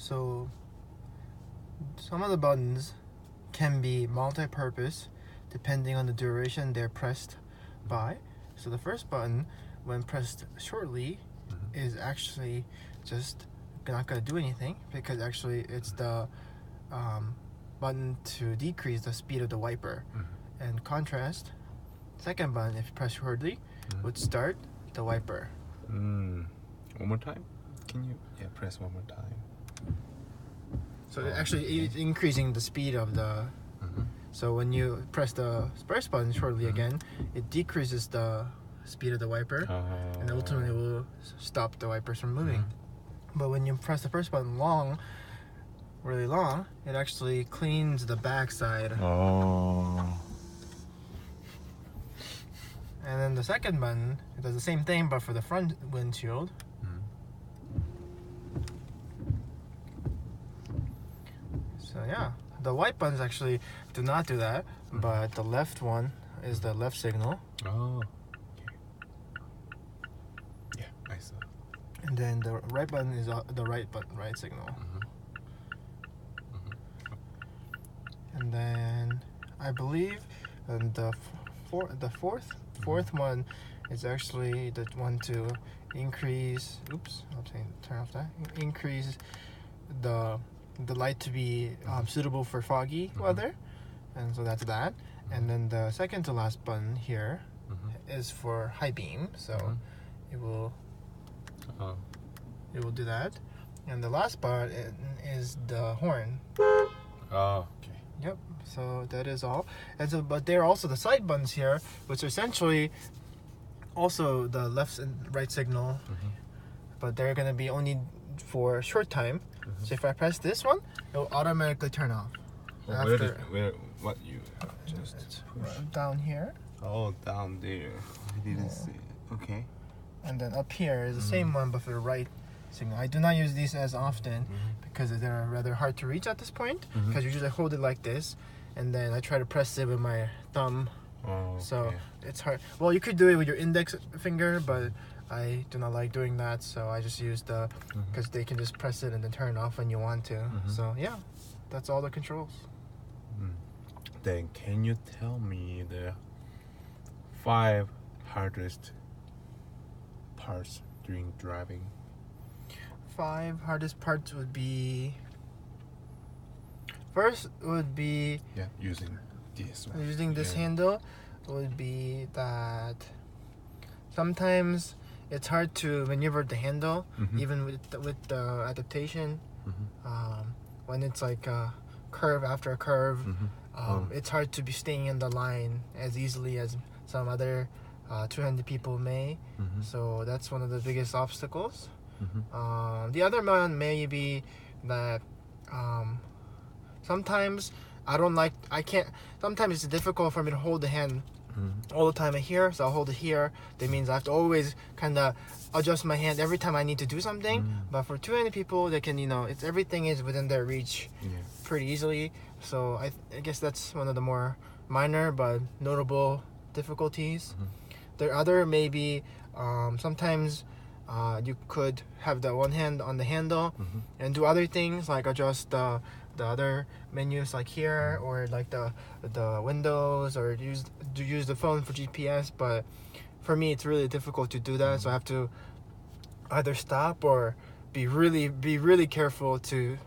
So some of the buttons can be multi-purpose depending on the duration they're pressed by. So the first button, when pressed shortly, is actually just not going to do anything, because actually it's the button to decrease the speed of the wiper. In contrast, second button, if pressed shortly, would start the wiper. One more time? Can you press one more time? So actually it's increasing the speed of the... So when you press the first button shortly again, it decreases the speed of the wiper, and ultimately will stop the wipers from moving. But when you press the first button really long, it actually cleans the backside. And then the second button, it does the same thing but for the front windshield. So yeah, the white buttons actually do not do that, but the left one is the left signal. Okay. Yeah, I saw. And then the right button is the right signal. And then I believe the fourth one is actually the one to increase. Turn off that. Increase the light to be suitable for foggy weather, and so that's that. And then the second to last button here is for high beam, so it will do that. And the last part is the horn. Okay. Yep. So that is all. And so, but there are also the side buttons here, which are essentially also the left and right signal, but they're gonna be only for a short time. So if I press this one, it will automatically turn off. What you just It's push? down here. Oh, down there. I didn't see it. Okay. And then up here is the same one, but for the right signal. I do not use these as often because they're rather hard to reach at this point. Because usually I hold it like this, and then I try to press it with my thumb. So it's hard. Well, you could do it with your index finger, but I do not like doing that, so I just use because they can just press it and then turn it off when you want to. So yeah, that's all the controls. Then can you tell me the 5 hardest parts during driving? 5 hardest parts would be... First would be... using this one. Using this handle would be that sometimes it's hard to maneuver the handle, even with the adaptation. When it's like a curve after a curve, it's hard to be staying in the line as easily as some other two-handed people may. So that's one of the biggest obstacles. The other one may be that sometimes sometimes it's difficult for me to hold the hand all the time here, so I'll hold it here. That means I have to always kind of adjust my hand every time I need to do something. But for two-handed people, they can, everything is within their reach pretty easily. So I guess that's one of the more minor but notable difficulties. The other may be sometimes you could have the one hand on the handle and do other things like adjust the other menus like here, or like the windows, or use the phone for GPS. But for me, it's really difficult to do that, so I have to either stop or be really careful to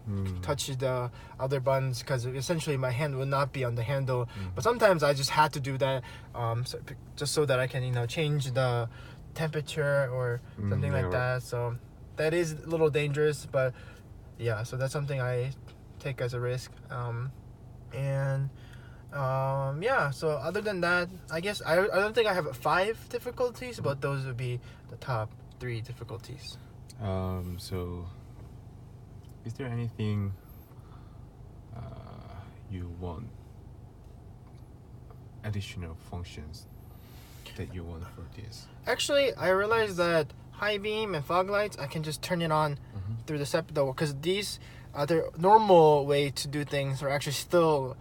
touch the other buttons, because essentially my hand will not be on the handle. But sometimes I just had to do that just so that I can change the temperature or something like that. So that is a little dangerous, but yeah, so that's something I take as a risk. So other than that, I guess I don't think I have 5 difficulties, but those would be the top 3 difficulties. So is there anything you want additional functions that you want for this? Actually, I realized that high beam and fog lights, I can just turn it on through the separate, because these other normal way to do things are actually still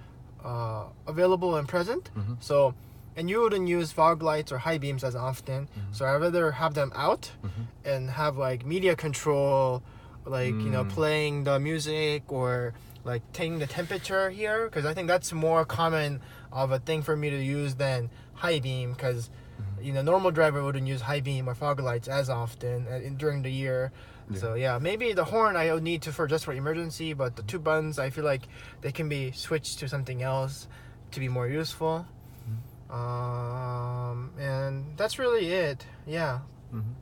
available and present. So, and you wouldn't use fog lights or high beams as often. So I'd rather have them out and have like media control like playing the music or like taking the temperature here, because I think that's more common of a thing for me to use than high beam, because normal driver wouldn't use high beam or fog lights as often during the year. Yeah. So yeah, maybe the horn I would need to for just for emergency, but the two buttons I feel like they can be switched to something else to be more useful. And that's really it. Yeah. Mm-hmm.